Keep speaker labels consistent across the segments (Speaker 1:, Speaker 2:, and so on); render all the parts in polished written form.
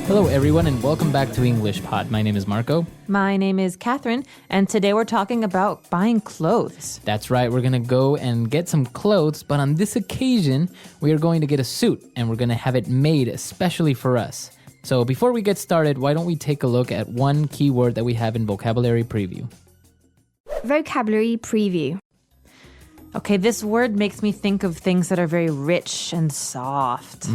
Speaker 1: Hello, everyone, and welcome back to English Pod. My name is Marco.
Speaker 2: My name is Catherine, and today we're talking about buying clothes.
Speaker 1: That's right, we're going to go and get some clothes, but on this occasion, we are going to get a suit, and we're going to have it made especially for us. So before we get started, why don't we take a look at one key word that we have in Vocabulary Preview.
Speaker 3: Vocabulary Preview.
Speaker 2: Okay, this word makes me think of things that are very rich and soft.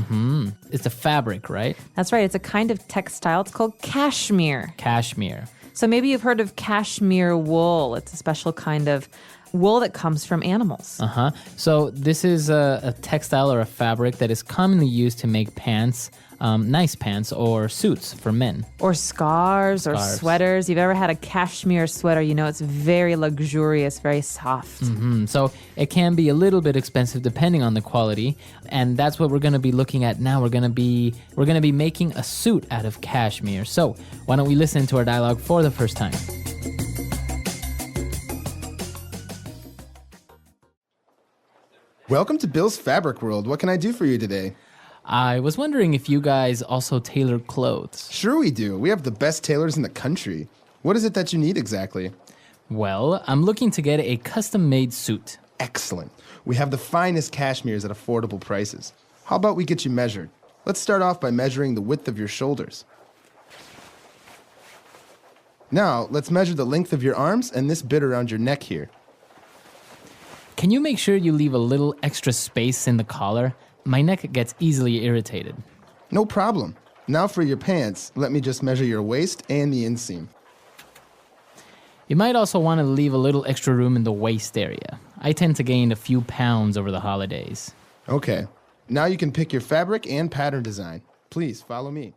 Speaker 1: It's a fabric, right?
Speaker 2: That's right, it's a kind of textile. It's called cashmere.
Speaker 1: Cashmere.
Speaker 2: So maybe you've heard of cashmere wool. It's a special kind of wool that comes from animals.
Speaker 1: So this is a textile or a fabric that is commonly used to make pants, nice pants or suits for men.
Speaker 2: Or scarves or sweaters. You've ever had a cashmere sweater, you know it's very luxurious, very soft.
Speaker 1: So it can be a little bit expensive depending on the quality, and that's what we're going to be looking at now. We're going to be making a suit out of cashmere. So why don't we listen to our dialogue for the first time?
Speaker 4: Welcome to Bill's Fabric World. What can I do for you today?
Speaker 1: I was wondering if you guys also tailor clothes.
Speaker 4: Sure we do. We have the best tailors in the country. What is it that you need exactly?
Speaker 1: Well, I'm looking to get a custom-made suit.
Speaker 4: Excellent. We have the finest cashmeres at affordable prices. How about we get you measured? Let's start off by measuring the width of your shoulders. Now, let's measure the length of your arms and this bit around your neck here.
Speaker 1: Can you make sure you leave a little extra space in the collar? My neck gets easily irritated.
Speaker 4: No problem. Now for your pants, let me just measure your waist and the inseam.
Speaker 1: You might also want to leave a little extra room in the waist area. I tend to gain a few pounds over the holidays.
Speaker 4: Okay. Now you can pick your fabric and pattern design. Please follow me.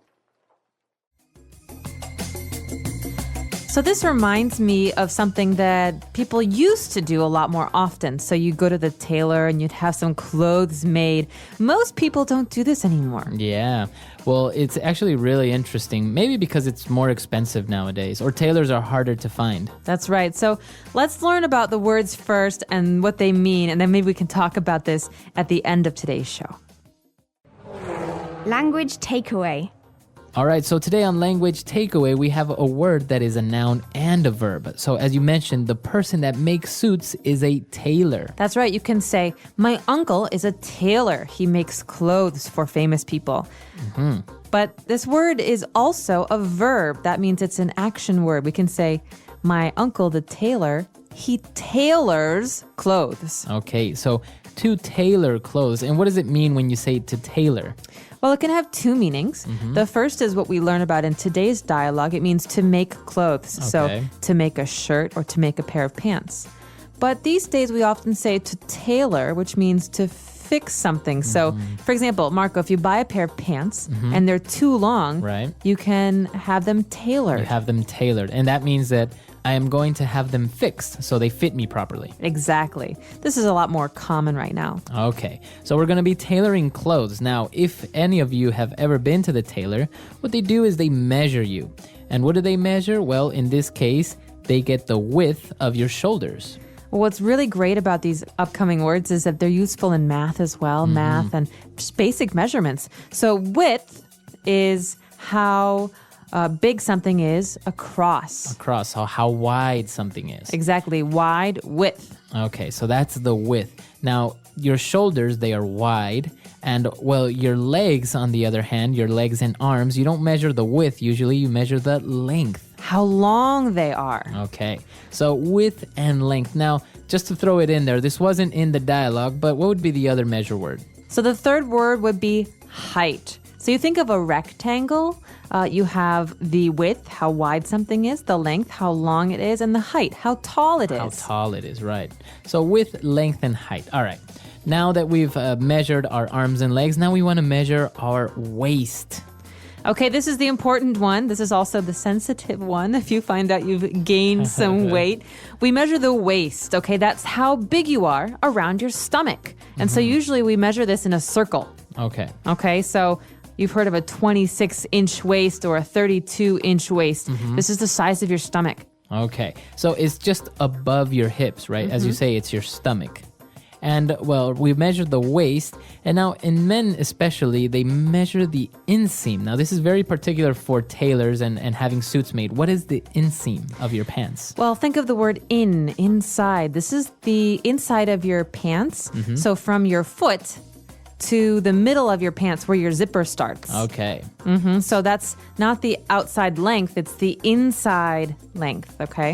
Speaker 2: So this reminds me of something that people used to do a lot more often. So you go to the tailor and you'd have some clothes made. Most people don't do this anymore.
Speaker 1: Yeah. Well, it's actually really interesting. Maybe because it's more expensive nowadays, or tailors are harder to find.
Speaker 2: That's right. So let's learn about the words first and what they mean, and then maybe we can talk about this at the end of today's show.
Speaker 3: Language Takeaway.
Speaker 1: All right, so today on Language Takeaway, we have a word that is a noun and a verb. So as you mentioned, the person that makes suits is a tailor.
Speaker 2: That's right. You can say, my uncle is a tailor. He makes clothes for famous people. But this word is also a verb. That means it's an action word. We can say, my uncle, the tailor, he tailors clothes.
Speaker 1: Okay, so to tailor clothes. And what does it mean when you say to tailor?
Speaker 2: Well, it can have two meanings. The first is what we learn about in today's dialogue. It means to make clothes.
Speaker 1: Okay.
Speaker 2: So to make a shirt or to make a pair of pants. But these days we often say to tailor, which means to fix something. So, for example, Marco, if you buy a pair of pants and they're too long,
Speaker 1: Right.
Speaker 2: you can have them tailored.
Speaker 1: You have them tailored. And that means that I am going to have them fixed so they fit me properly.
Speaker 2: Exactly. This is a lot more common right now.
Speaker 1: Okay, so we're going to be tailoring clothes. Now, if any of you have ever been to the tailor, what they do is they measure you. And what do they measure? Well, in this case, they get the width of your shoulders.
Speaker 2: Well, what's really great about these upcoming words is that they're useful in math as well, math and just basic measurements. So width is how big something is across.
Speaker 1: Across, so how wide something is.
Speaker 2: Exactly, wide, width.
Speaker 1: Okay, so that's the width. Now, your shoulders, they are wide. And, well, your legs, on the other hand, your legs and arms, you don't measure the width. Usually you measure the length.
Speaker 2: How long they are.
Speaker 1: Okay, so width and length. Now, just to throw it in there, this wasn't in the dialogue, but what would be the other measure word?
Speaker 2: So the third word would be height. So you think of a rectangle, you have the width, how wide something is, the length, how long it is, and the height, how tall it is.
Speaker 1: How tall it is, right. So width, length, and height. All right. Now that we've measured our arms and legs, now we want to measure our waist.
Speaker 2: Okay, this is the important one. This is also the sensitive one. If you find out you've gained some weight, we measure the waist. Okay, that's how big you are around your stomach. And so usually we measure this in a circle.
Speaker 1: Okay.
Speaker 2: Okay, so you've heard of a 26-inch waist or a 32-inch waist. This is the size of your stomach.
Speaker 1: Okay. So it's just above your hips, right? As you say, it's your stomach. And, well, we measured the waist. And now in men especially, they measure the inseam. Now, this is very particular for tailors and having suits made. What is the inseam of your pants?
Speaker 2: Well, think of the word inside. This is the inside of your pants. So from your foot to the middle of your pants where your zipper starts.
Speaker 1: Okay.
Speaker 2: So that's not the outside length, it's the inside length, okay?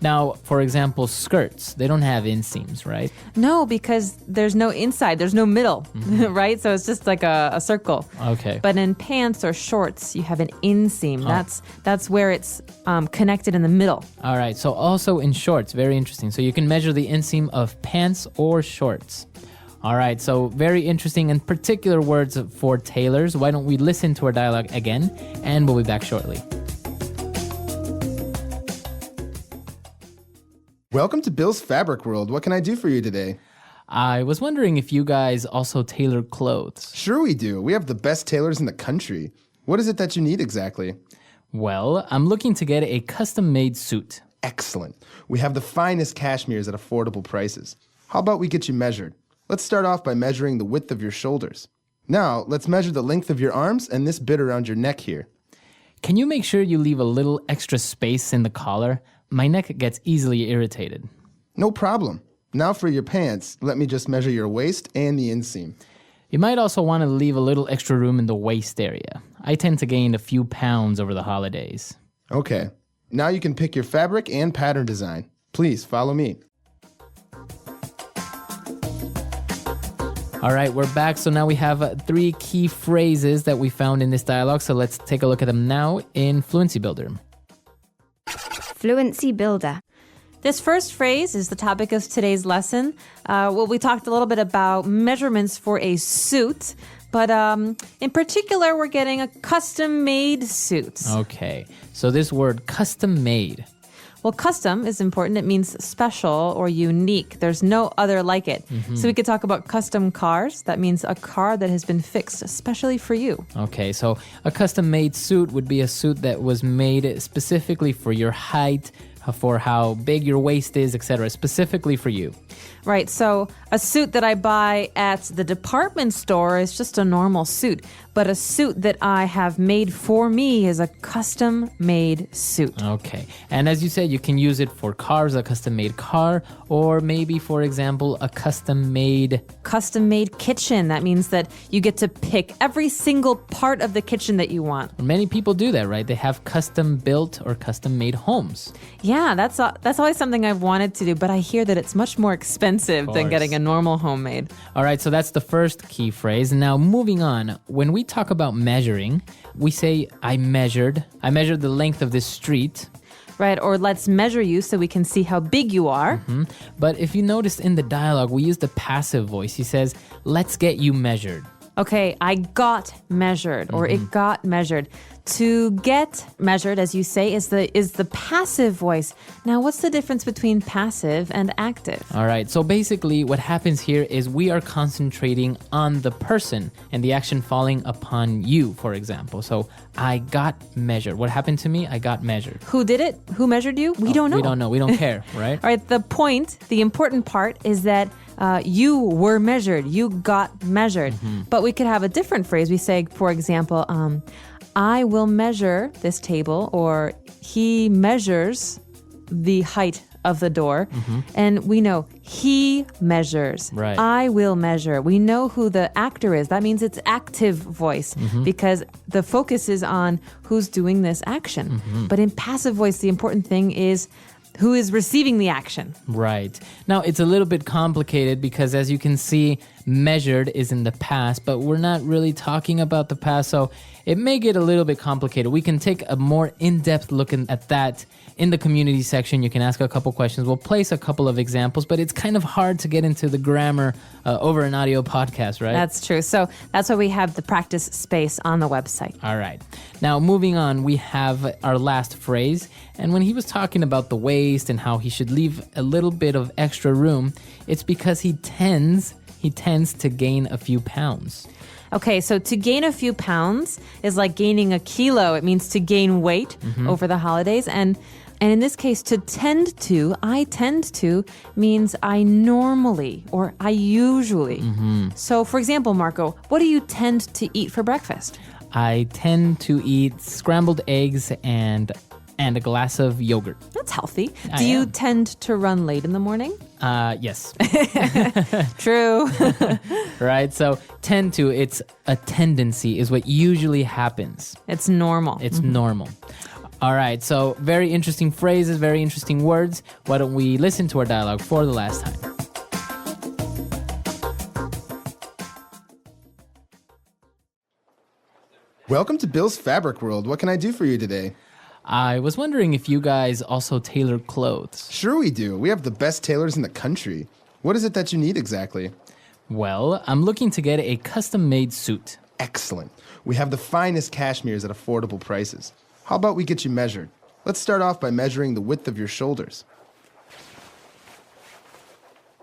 Speaker 1: Now, for example, skirts, they don't have inseams, right?
Speaker 2: No, because there's no inside, there's no middle, right? So it's just like a circle.
Speaker 1: Okay.
Speaker 2: But in pants or shorts, you have an inseam. That's where it's connected in the middle.
Speaker 1: All right. So also in shorts, very interesting. So you can measure the inseam of pants or shorts. All right, so very interesting and particular words for tailors. Why don't we listen to our dialogue again, and we'll be back shortly.
Speaker 4: Welcome to Bill's Fabric World. What can I do for you today?
Speaker 1: I was wondering if you guys also tailor clothes.
Speaker 4: Sure we do. We have the best tailors in the country. What is it that you need exactly?
Speaker 1: Well, I'm looking to get a custom-made suit.
Speaker 4: Excellent. We have the finest cashmeres at affordable prices. How about we get you measured? Let's start off by measuring the width of your shoulders. Now, let's measure the length of your arms and this bit around your neck here.
Speaker 1: Can you make sure you leave a little extra space in the collar? My neck gets easily irritated.
Speaker 4: No problem. Now for your pants, let me just measure your waist and the inseam.
Speaker 1: You might also want to leave a little extra room in the waist area. I tend to gain a few pounds over the holidays.
Speaker 4: Okay. Now you can pick your fabric and pattern design. Please follow me.
Speaker 1: All right, we're back. So now we have 3 key phrases that we found in this dialogue. So let's take a look at them now in Fluency Builder.
Speaker 3: Fluency Builder.
Speaker 2: This first phrase is the topic of today's lesson. We talked a little bit about measurements for a suit, but in particular, we're getting a custom-made suit.
Speaker 1: Okay, so this word custom-made.
Speaker 2: Well, custom is important. It means special or unique. There's no other like it. So we could talk about custom cars. That means a car that has been fixed especially for you.
Speaker 1: Okay, so a custom-made suit would be a suit that was made specifically for your height, for how big your waist is, etc., specifically for you.
Speaker 2: Right, so a suit that I buy at the department store is just a normal suit, but a suit that I have made for me is a custom-made suit.
Speaker 1: Okay, and as you said, you can use it for cars, a custom-made car, or maybe, for example, a custom-made
Speaker 2: kitchen. That means that you get to pick every single part of the kitchen that you want.
Speaker 1: Many people do that, right? They have custom-built or custom-made homes.
Speaker 2: Yeah, that's always something I've wanted to do, but I hear that it's much more expensive than getting a normal homemade.
Speaker 1: All right, so that's the first key phrase. Now, moving on, when we talk about measuring, we say, I measured the length of this street.
Speaker 2: Right, or let's measure you so we can see how big you are.
Speaker 1: But if you notice in the dialogue, we use the passive voice. He says, let's get you measured.
Speaker 2: Okay, I got measured, or it got measured. To get measured, as you say, is the passive voice. Now, what's the difference between passive and active?
Speaker 1: All right, so basically what happens here is we are concentrating on the person and the action falling upon you, for example. So I got measured. What happened to me? I got measured.
Speaker 2: Who did it? Who measured you? We don't know.
Speaker 1: We don't know. We don't care, right?
Speaker 2: All right, the important part is that you were measured. You got measured. But we could have a different phrase. We say, for example, I will measure this table, or he measures the height of the door. And we know he measures.
Speaker 1: Right.
Speaker 2: I will measure. We know who the actor is. That means it's active voice because the focus is on who's doing this action. But in passive voice, the important thing is who is receiving the action.
Speaker 1: Right. Now, it's a little bit complicated because, as you can see, measured is in the past, but we're not really talking about the past, so it may get a little bit complicated. We can take a more in-depth look at that in the community section. You can ask a couple questions. We'll place a couple of examples, but it's kind of hard to get into the grammar over an audio podcast, right?
Speaker 2: That's true. So that's why we have the practice space on the website.
Speaker 1: All right. Now, moving on, we have our last phrase. And when he was talking about the waist and how he should leave a little bit of extra room, it's because he tends to gain a few pounds.
Speaker 2: Okay, so to gain a few pounds is like gaining a kilo. It means to gain weight over the holidays. And And in this case, to tend to, I tend to, means I normally or I usually. So, for example, Marco, what do you tend to eat for breakfast?
Speaker 1: I tend to eat scrambled eggs and a glass of yogurt.
Speaker 2: That's healthy.
Speaker 1: I
Speaker 2: Do you
Speaker 1: am.
Speaker 2: tend to run late in the morning?
Speaker 1: Yes.
Speaker 2: True.
Speaker 1: Right? So tend to, it's a tendency is what usually happens.
Speaker 2: It's normal.
Speaker 1: It's normal. All right, so very interesting phrases, very interesting words. Why don't we listen to our dialogue for the last time?
Speaker 4: Welcome to Bill's Fabric World. What can I do for you today?
Speaker 1: I was wondering if you guys also tailor clothes.
Speaker 4: Sure we do. We have the best tailors in the country. What is it that you need exactly?
Speaker 1: Well, I'm looking to get a custom-made suit.
Speaker 4: Excellent. We have the finest cashmeres at affordable prices. How about we get you measured? Let's start off by measuring the width of your shoulders.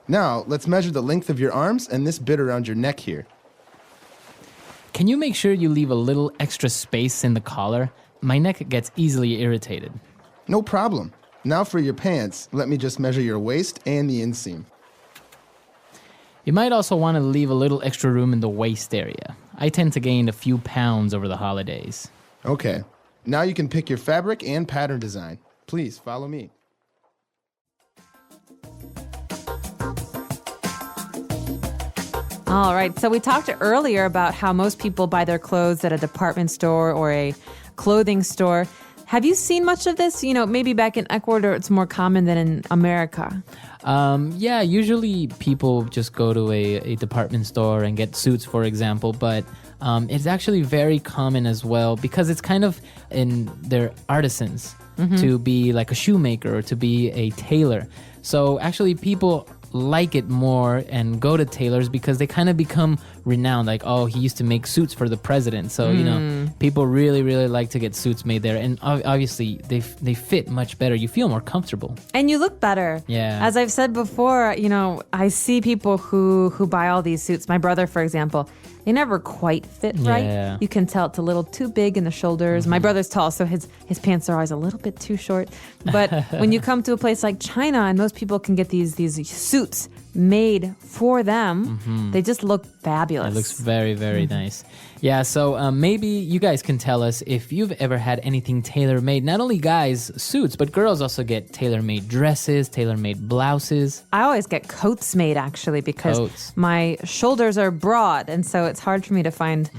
Speaker 4: Now, let's measure the length of your arms and this bit around your neck here.
Speaker 1: Can you make sure you leave a little extra space in the collar? My neck gets easily irritated.
Speaker 4: No problem. Now for your pants, let me just measure your waist and the inseam.
Speaker 1: You might also want to leave a little extra room in the waist area. I tend to gain a few pounds over the holidays.
Speaker 4: Okay. Now you can pick your fabric and pattern design. Please follow me.
Speaker 2: All right. So we talked earlier about how most people buy their clothes at a department store or a clothing store. Have you seen much of this? You know, maybe back in Ecuador, it's more common than in America.
Speaker 1: Yeah, usually people just go to a department store and get suits, for example, but it's actually very common as well because it's kind of in their artisans to be like a shoemaker or to be a tailor. So actually people like it more and go to tailors because they kind of become renowned. Like, oh, he used to make suits for the president. So, you know, people really, really like to get suits made there. And obviously, they fit much better. You feel more comfortable.
Speaker 2: And you look better.
Speaker 1: Yeah.
Speaker 2: As I've said before, you know, I see people who buy all these suits. My brother, for example, they never quite fit right.
Speaker 1: Yeah.
Speaker 2: You can tell it's a little too big in the shoulders. My brother's tall, so his pants are always a little bit too short. But when you come to a place like China and most people can get these suits made for them, they just look fabulous.
Speaker 1: It looks very, very nice. Yeah, so maybe you guys can tell us if you've ever had anything tailor-made. Not only guys' suits, but girls also get tailor-made dresses, tailor-made blouses.
Speaker 2: I always get coats made, actually, because
Speaker 1: Coats.
Speaker 2: my shoulders are broad, and so it's hard for me to find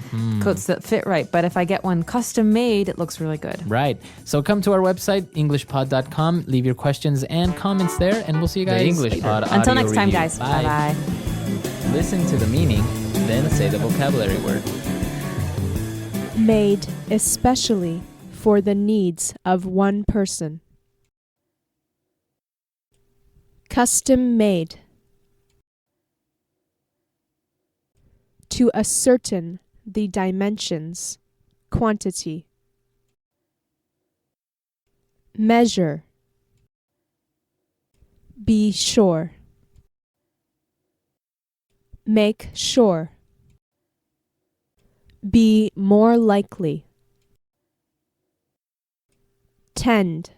Speaker 2: coats that fit right. But if I get one custom made, it looks really good.
Speaker 1: Right. So come to our website, englishpod.com, leave your questions and comments there, and we'll see you guys
Speaker 5: English
Speaker 1: later.
Speaker 5: Pod
Speaker 2: Until
Speaker 5: audio
Speaker 2: next time,
Speaker 5: review.
Speaker 2: guys. Bye-bye.
Speaker 5: Listen to the meaning, then say the vocabulary word.
Speaker 6: Made especially for the needs of one person. Custom made. To ascertain the dimensions, quantity. Measure. Be sure. Make sure. Be more likely. Tend.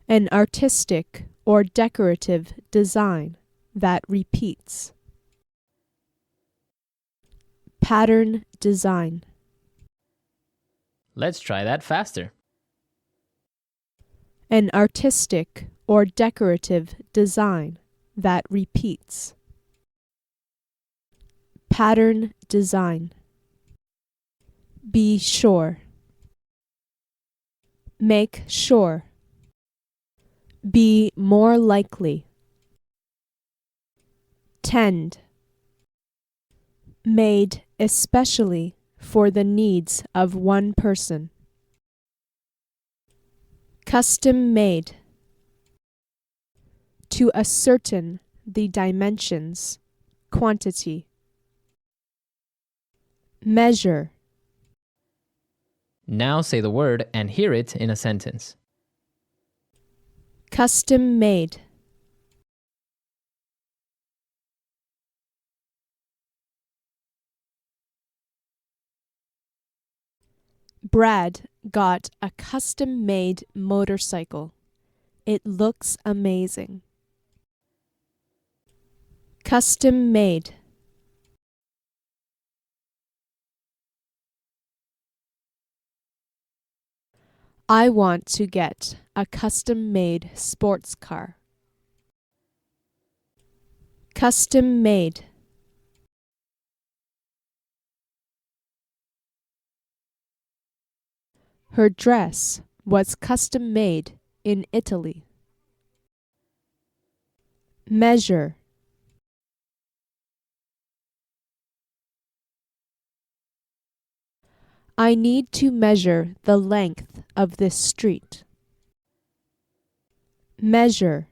Speaker 6: An artistic or decorative design that repeats. Pattern design.
Speaker 5: Let's try that faster.
Speaker 6: An artistic or decorative design that repeats. Pattern design. Be sure. Make sure. Be more likely. Tend. Made especially for the needs of one person. Custom made. To ascertain the dimensions, quantity. Measure.
Speaker 5: Now say the word and hear it in a sentence.
Speaker 6: Custom made. Brad got a custom-made motorcycle. It looks amazing. Custom-made. I want to get a custom-made sports car. Custom-made. Her dress was custom-made in Italy. Measure. I need to measure the length of this street. Measure.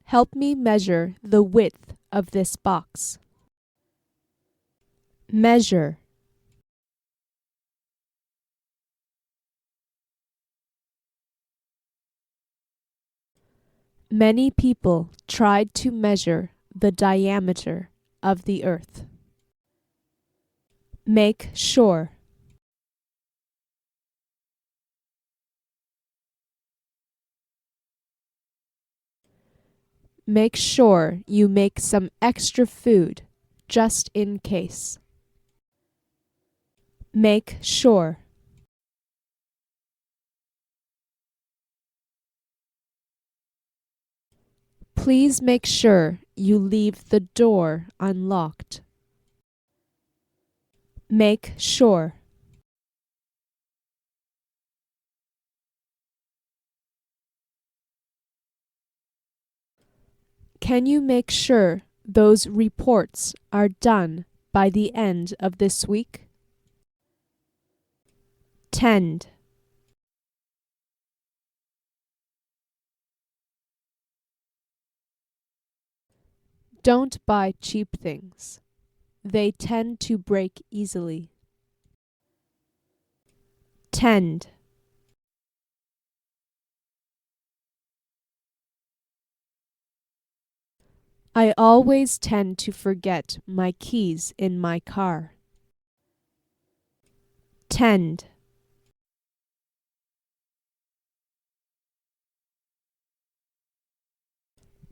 Speaker 6: Help me measure the width of this box. Measure. Many people tried to measure the diameter of the earth. Make sure. Make sure you make some extra food just in case. Make sure. Please make sure you leave the door unlocked. Make sure. Can you make sure those reports are done by the end of this week? Tend. Don't buy cheap things. They tend to break easily. Tend. I always tend to forget my keys in my car. Tend.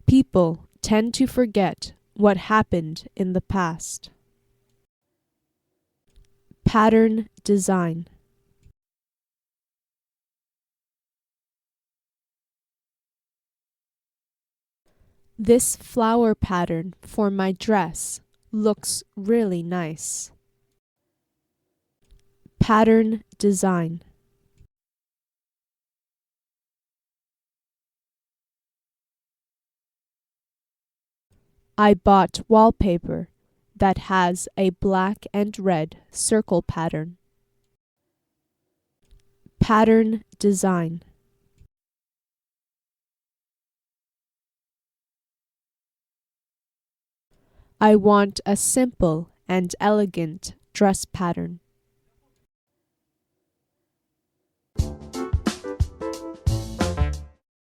Speaker 6: People tend to forget what happened in the past. Pattern design. This flower pattern for my dress looks really nice. Pattern design. I bought wallpaper that has a black and red circle pattern. Pattern design. I want a simple and elegant dress pattern.